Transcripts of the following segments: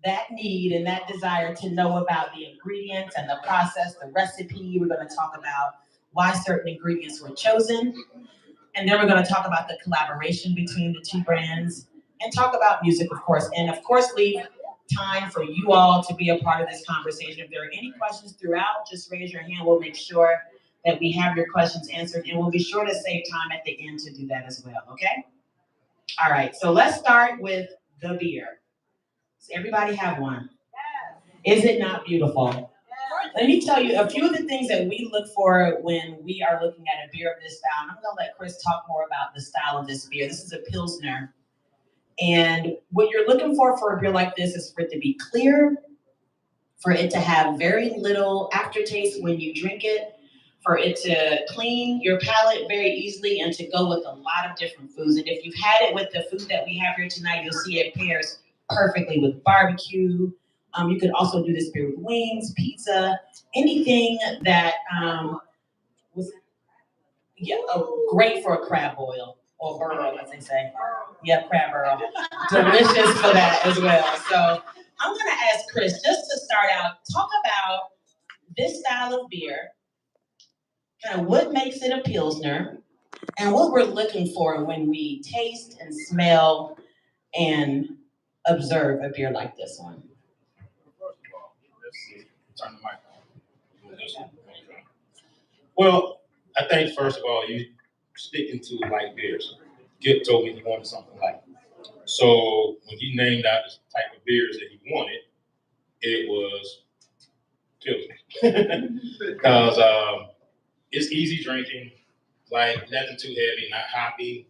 that need and that desire to know about the ingredients and the process, the recipe. We're going to talk about why certain ingredients were chosen. And then we're going to talk about the collaboration between the two brands and talk about music, of course. And of course, leave time for you all to be a part of this conversation. If there are any questions throughout, just raise your hand. We'll make sure that we have your questions answered. And we'll be sure to save time at the end to do that as well, okay? All right, so let's start with the beer. Does everybody have one? Is it not beautiful? Let me tell you a few of the things that we look for when we are looking at a beer of this style. And I'm going to let Chris talk more about the style of this beer. This is a Pilsner. And what you're looking for a beer like this is for it to be clear, for it to have very little aftertaste when you drink it, for it to clean your palate very easily, and to go with a lot of different foods. And if you've had it with the food that we have here tonight, you'll see it pairs perfectly with barbecue. You could also do this beer with wings, pizza, anything that was great for a crab boil or burrow, as they say. Yep, crab burrow. Delicious for that as well. So I'm going to ask Chris, just to start out, talk about this style of beer, kind of what makes it a Pilsner, and what we're looking for when we taste and smell and observe a beer like this one. Turn the mic on. Well, I think first of all, you sticking to light beers. Gipp told me he wanted something light. So when he named out the type of beers that he wanted, it was Pilsner. Because it's easy drinking, like nothing too heavy, not hoppy,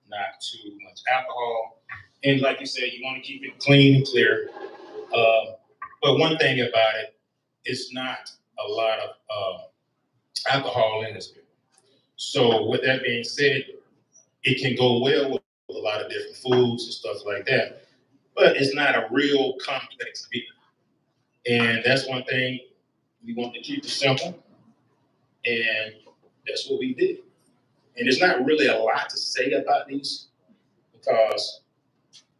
not too much alcohol. And like you said, you want to keep it clean and clear. But one thing about it, it's not a lot of alcohol in this beer. So with that being said, it can go well with a lot of different foods and stuff like that. But it's not a real complex beer. And that's one thing we want to keep it simple. And that's what we did. And there's not really a lot to say about these because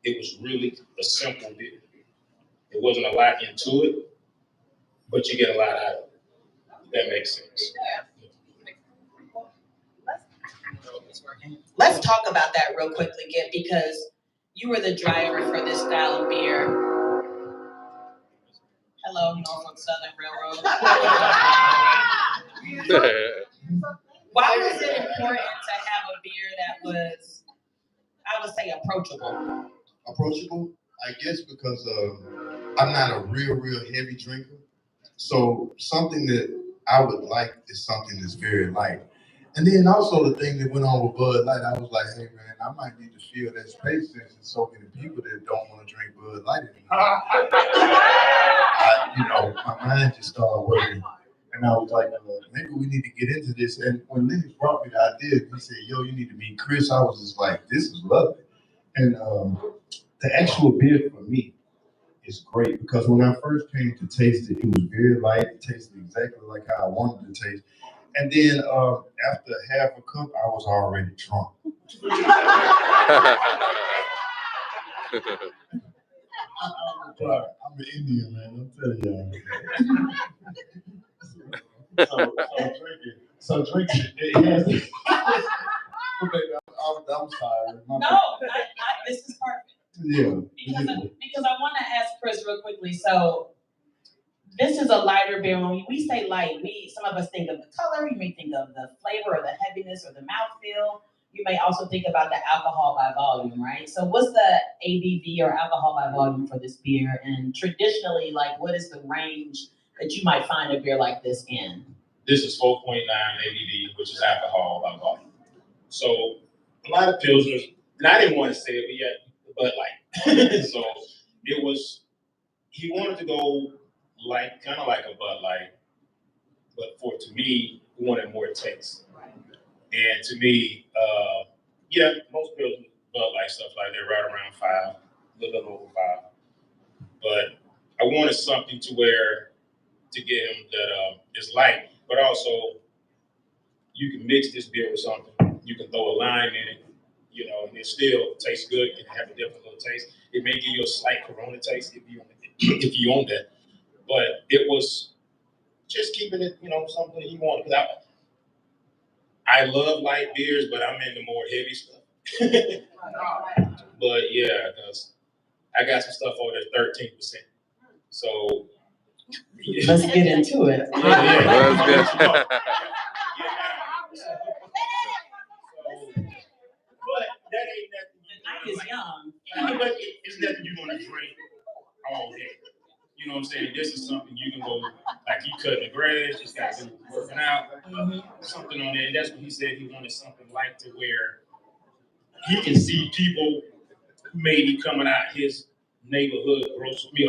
it was really a simple beer. It wasn't a lot into it, but you get a lot out of it. If that makes sense. Let's talk about that real quickly, Gipp, because you were the driver for this style of beer. Hello, Norfolk Southern Railroad. Why was it important to have a beer that was, I would say, approachable? Approachable, I guess, because I'm not a real heavy drinker. So something that I would like is something that's very light. And then also the thing that went on with Bud Light, I was like, hey man, I might need to fill that space since there's so many people that don't want to drink Bud Light anymore. My mind just started working. And I was like, maybe we need to get into this. And when Lenny brought me the idea, he said, yo, you need to meet Chris. I was just like, this is lovely. And the actual beer for me is great because when I first came to taste it, it was very light. It tasted exactly like how I wanted to taste. And then after half a cup, I was already drunk. I'm an Indian, man. I'm telling y'all. So drinking. It has. Baby, I'm sorry. This is perfect. Yeah. Because I want to ask Chris real quickly. So this is a lighter beer. When we say light, some of us think of the color. You may think of the flavor or the heaviness or the mouthfeel. You may also think about the alcohol by volume, right? So what's the ABV or alcohol by volume for this beer? And traditionally, what is the range that you might find a beer like this in? This is 4.9 ABV, which is alcohol by volume. So a lot of Pilsners, and I didn't want to say it, but Bud Light. So it was, he wanted to go kind of like a Bud Light, but to me, he wanted more taste. And to me, most Pilsners, Bud Light stuff like that, right around 5, a little bit over 5. But I wanted something to get him that is light, but also you can mix this beer with something. You can throw a lime in it, and it still tastes good. It can have a different little taste. It may give you a slight Corona taste if you're if you own that. But it was just keeping it, something you want. Because I love light beers, but I'm into more heavy stuff. But yeah, because I got some stuff over there 13%. So let's get into it. Let's get. But that ain't nothing. The night is young. But it's nothing you're gonna drink all day. You know what I'm saying? This is something you can go, like you cutting the grass, just got to working out, something on there. And that's what he said. He wanted something like to where he can see people maybe coming out his neighborhood grocery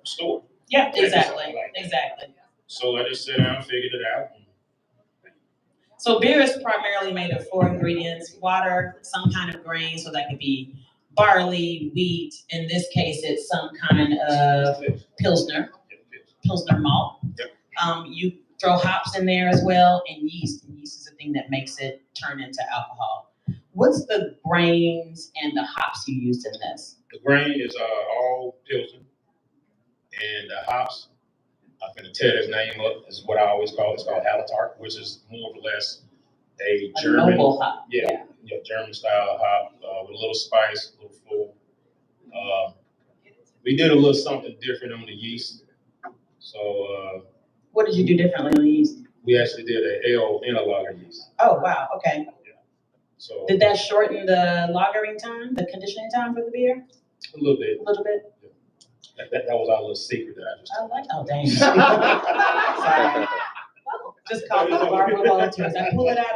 store. Yeah, exactly. Exactly. So I just sat down and figured it out. So beer is primarily made of 4 ingredients: water, some kind of grain, so that could be barley, wheat. In this case, it's some kind of Pilsner malt. You throw hops in there as well, and yeast. And yeast is the thing that makes it turn into alcohol. What's the grains and the hops you used in this? The grain is all Pilsner, and the hops, I'm going to tear his name up, is what I always call it. It's called Hallertart, which is more or less a German, noble hop. Yeah, German style hop with a little spice, a little full. We did a little something different on the yeast. So what did you do differently on the yeast? We actually did an ale and a lager yeast. Oh wow, okay. Yeah. So did that shorten the lagering time, the conditioning time for the beer? A little bit. A little bit. Yeah. That was our little secret that I just. I like. Oh dang. Sorry. Just call it Barbara Volunteers. I pull it out.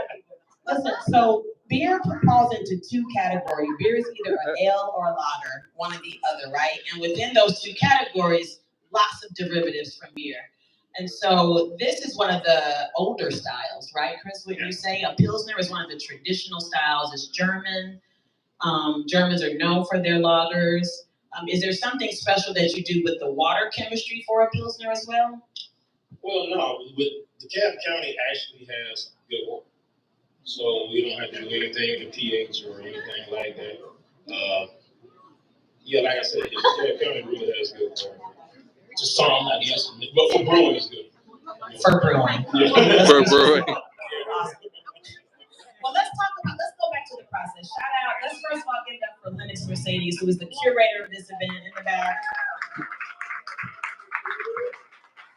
Listen, so beer falls into 2 categories. Beer is either an ale or a lager, one or the other, right? And within those 2 categories, lots of derivatives from beer. And so this is one of the older styles, right, Chris? Would you say a Pilsner is one of the traditional styles? It's German. Germans are known for their lagers. Is there something special that you do with the water chemistry for a Pilsner as well? Well, no. With DeKalb County actually has good water. So we don't have to do anything with pH or anything like that. Yeah, like I said, DeKalb County really has good water. To some, I guess, but for brewing is good. For brewing. Yeah. For brewing. Awesome. Well, let's go back to the process. Shout out, let's first of all give it up for Lennox Mercedes, who is the curator of this event in the back.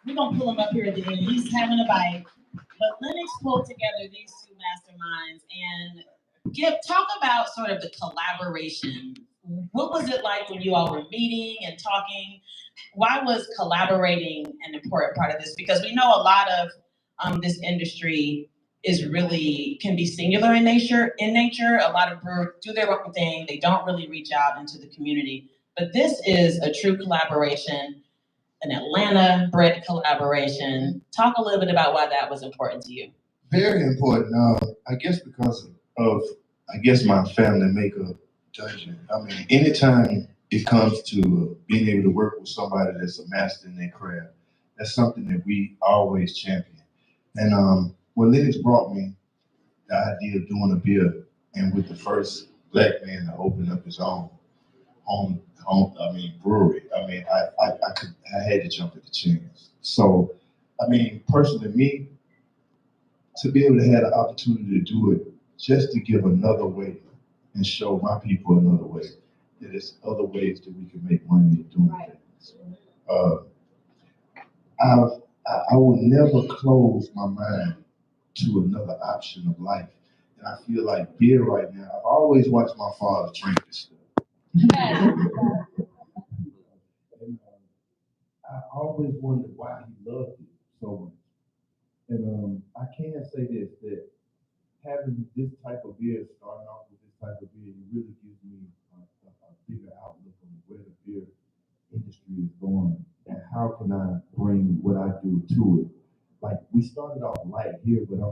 We're gonna pull him up here at the end. He's having a bite. But Lennox pulled together these 2 masterminds, and Gipp, talk about sort of the collaboration. What was it like when you all were meeting and talking? Why was collaborating an important part of this? Because we know a lot of this industry can be singular in nature. A lot of brewers do their own thing. They don't really reach out into the community. But this is a true collaboration, an Atlanta-bred collaboration. Talk a little bit about why that was important to you. Very important. I guess because of my family makeup judgment. I mean, anytime it comes to being able to work with somebody that's a master in their craft, that's something that we always champion. And when Lennox brought me the idea of doing a beer, and with the first Black man to open up his own brewery. I had to jump at the chance. So, I mean, personally, me, to be able to have the opportunity to do it, just to give another way and show my people another way, that there's other ways that we can make money at doing things. I will never close my mind to another option of life. And I feel like beer right now, I've always watched my father drink this stuff. And I always wondered why he loved it so much. And I can say this, that having this type of beer, starting off with this type of beer, it really gives me a bigger outlook on where the beer industry is going and how can I bring what I do to it. Like, we started off light here, but I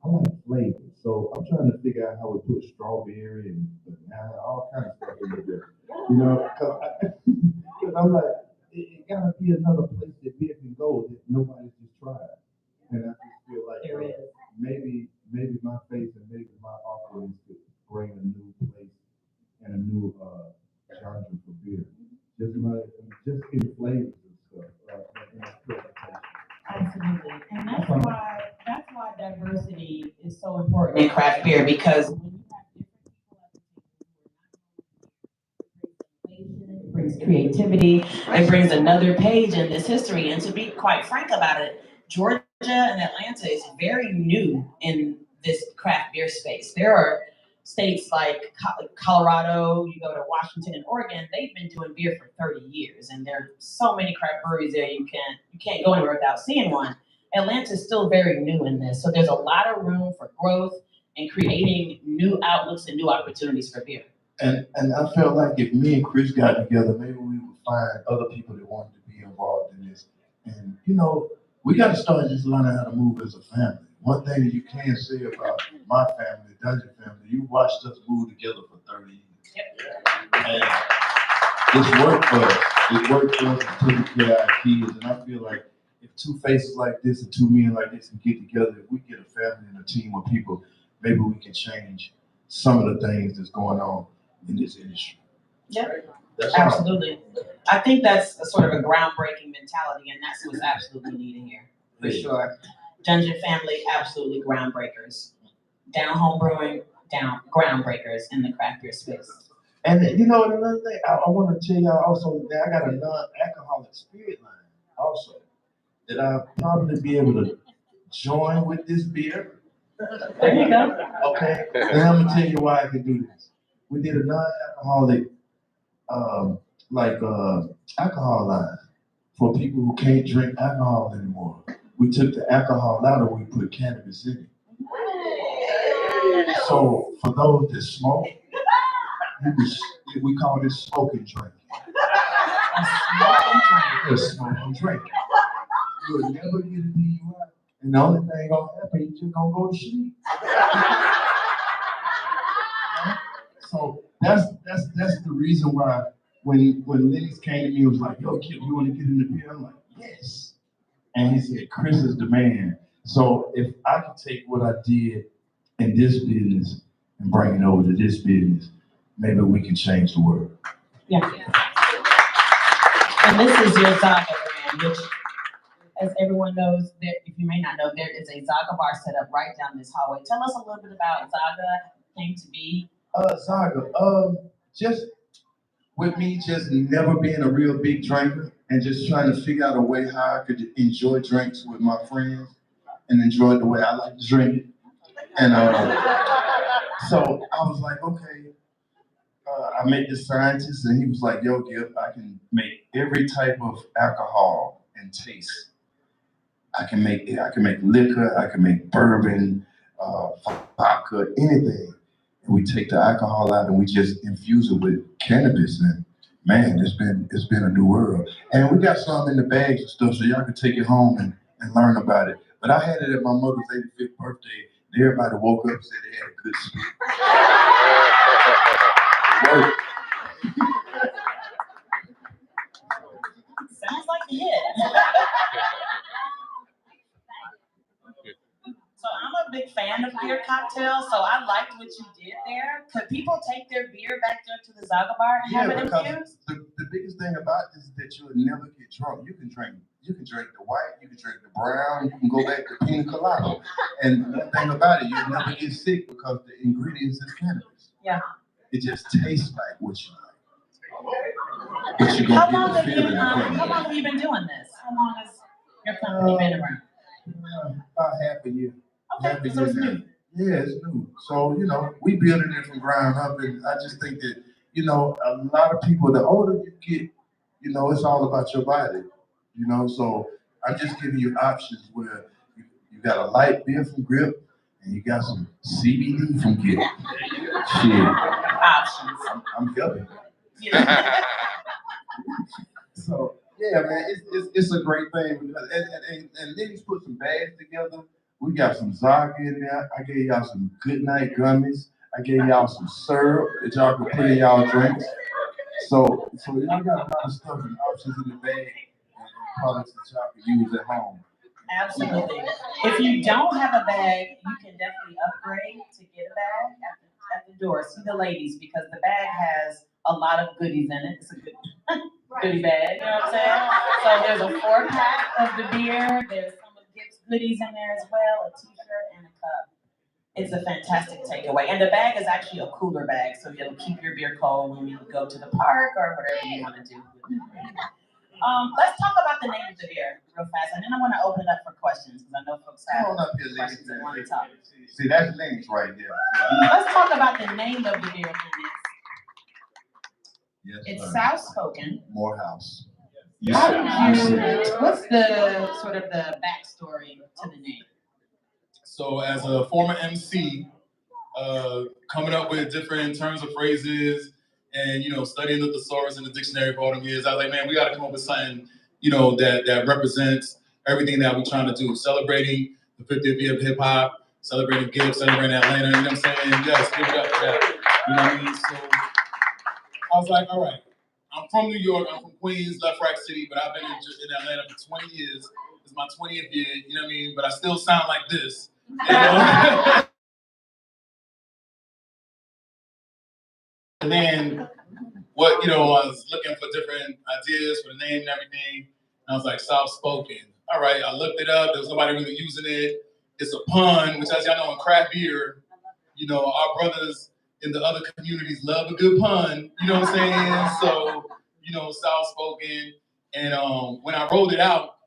like flavor. So I'm trying to figure out how we put strawberry and banana, all kinds of stuff in the beer. You know, because I'm like, it gotta be another place that beer can go that nobody's just tried. And I just feel like maybe my face and maybe my offerings could bring a new place and a new genre for beer. Just like just in flavors and stuff. And I feel like Absolutely. And that's why diversity is so important in craft beer, because when you have different people at the table who are not it brings creativity, it brings another page in this history. And to be quite frank about it, Georgia and Atlanta is very new in this craft beer space. There are states like Colorado, you go to Washington and Oregon, they've been doing beer for 30 years, and there are so many craft breweries there you can't go anywhere without seeing one. Atlanta is still very new in this, so there's a lot of room for growth and creating new outlooks and new opportunities for beer. And I felt like if me and Chris got together, maybe we would find other people that wanted to be involved in this. And we got to start just learning how to move as a family. One thing that you can say about my family, the Dungeon family, you watched us move together for 30 years. Yep. And it's worked for us. It worked for us to take care of our kids. And I feel like if two faces like this and two men like this can get together, if we get a family and a team of people, maybe we can change some of the things that's going on in this industry. Yeah, absolutely. I think that's a sort of a groundbreaking mentality, and that's what's absolutely needed here, for sure. Dungeon family, absolutely groundbreakers. Down home brewing, down groundbreakers in the craft beer space. And another thing, I want to tell y'all also that I got a non-alcoholic spirit line also that I'll probably be able to join with this beer. There you go. Okay, and I'm gonna tell you why I can do this. We did a non-alcoholic, alcohol line for people who can't drink alcohol anymore. We took the alcohol out and we put cannabis in it. So for those that smoke, we call this smoking drink. A smoking drink. You'll never get a DUI, and the only thing gonna happen, you just gonna go to sleep. So that's the reason why when Lennox came to me and was like, "Yo, Gipp, you want to get in the beer?" I'm like, "Yes." And he said, "Chris is the man." So if I could take what I did in this business and bring it over to this business, maybe we can change the world. Yeah. And this is your Zaga brand, which, as everyone knows, if you may not know, there is a Zaga bar set up right down this hallway. Tell us a little bit about Zaga, came to be. Zaga, just with me just never being a real big drinker and just trying to figure out a way how I could enjoy drinks with my friends and enjoy the way I like to drink it. And so I was like, okay, I met this scientist and he was like, "Yo, Gipp, I can make every type of alcohol and taste. I can make liquor, I can make bourbon, vodka, anything. And we take the alcohol out and we just infuse it with cannabis. And man, it's been a new world. And we got some in the bags and stuff, so y'all can take it home and learn about it. But I had it at my mother's 85th birthday. And everybody woke up and said they had a good sleep. It worked. Sounds like a hit. So I'm a big fan of beer cocktails, so I liked what you did there. Could people take their beer back there to the Zaga bar and have it infused? The biggest thing about this is that you'll never get drunk. You can drink the white, you can drink the brown, you can go back to pina colada. And one thing about it, you'll never get sick because the ingredients is cannabis. Yeah. It just tastes like what you like. But you're gonna get the feeling. How long have you been doing this? How long has your company been around? About half a year. Okay, so it's new. Yeah, it's new. So, we building it from ground up, and I just think that, a lot of people, the older you get, it's all about your body, so I'm just giving you options where you got a light beer from Gipp, and you got some CBD from Gipp. Shit. Options. I'm helping. Yeah. So, yeah, man, it's a great thing. And then he's put some bags together. We got some Zaga in there. I gave y'all some good night gummies. I gave y'all some syrup that y'all can put in y'all drinks. So y'all got a lot of stuff and options in the bag and products that y'all can use at home. Absolutely. If you don't have a bag, you can definitely upgrade to get a bag at the door, see the ladies, because the bag has a lot of goodies in it. It's a good goodie bag, you know what I'm saying? So there's a 4-pack of the beer. There's some of Gipp's goodies in there as well, a t-shirt and a cup. It's a fantastic takeaway. And the bag is actually a cooler bag, so it'll keep your beer cold when you go to the park or whatever you want to do. Let's talk about the name of the beer real fast, and then I want to open it up for questions because I know folks have questions and want to talk. See, that's Lennox right there. Let's talk about the name of the beer, Lennox. Yes, It's South-spoken. Morehouse. How did you? What's the sort of the backstory to the name? So as a former MC, coming up with different terms of phrases and, studying the thesaurus and the dictionary for all them years, I was like, man, we got to come up with something, that represents everything that we're trying to do. Celebrating the 50th year of hip hop, celebrating Gipp, celebrating Atlanta, you know what I'm saying? Yes, give it up for that. You know what I mean? So I was like, all right, I'm from New York, I'm from Queens, Left Rack City, but I've been in Atlanta for 20 years. It's my 20th year, you know what I mean? But I still sound like this. And then I was looking for different ideas for the name and everything. And I was like, soft-spoken. All right, I looked it up. There was nobody really using it. It's a pun, which, as y'all know, in craft beer, our brothers in the other communities love a good pun. You know what I'm saying? So, soft-spoken. And when I rolled it out,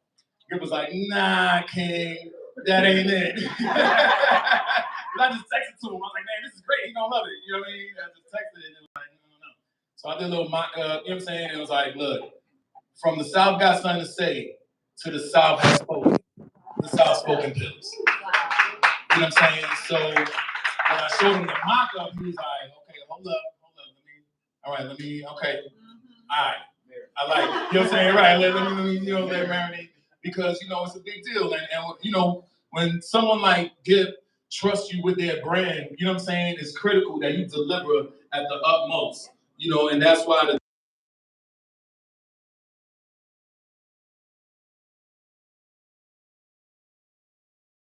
it was like, nah, King, that ain't it. And I just texted to him. I was like, man, this is great. He's gonna love it. You know what I mean? I just texted it and it was like, no. So I did a little mock-up, you know what I'm saying? And it was like, look, from the South got something to say to the South has spoken. The South spoken pills. You know what I'm saying? So when I showed him the mock-up, he was like, okay, hold up. Okay. All right. I like it. You know what I'm saying? Right. Let me let marinate. Because, it's a big deal. And when someone like Gipp trusts you with their brand, you know what I'm saying? It's critical that you deliver at the utmost, and that's why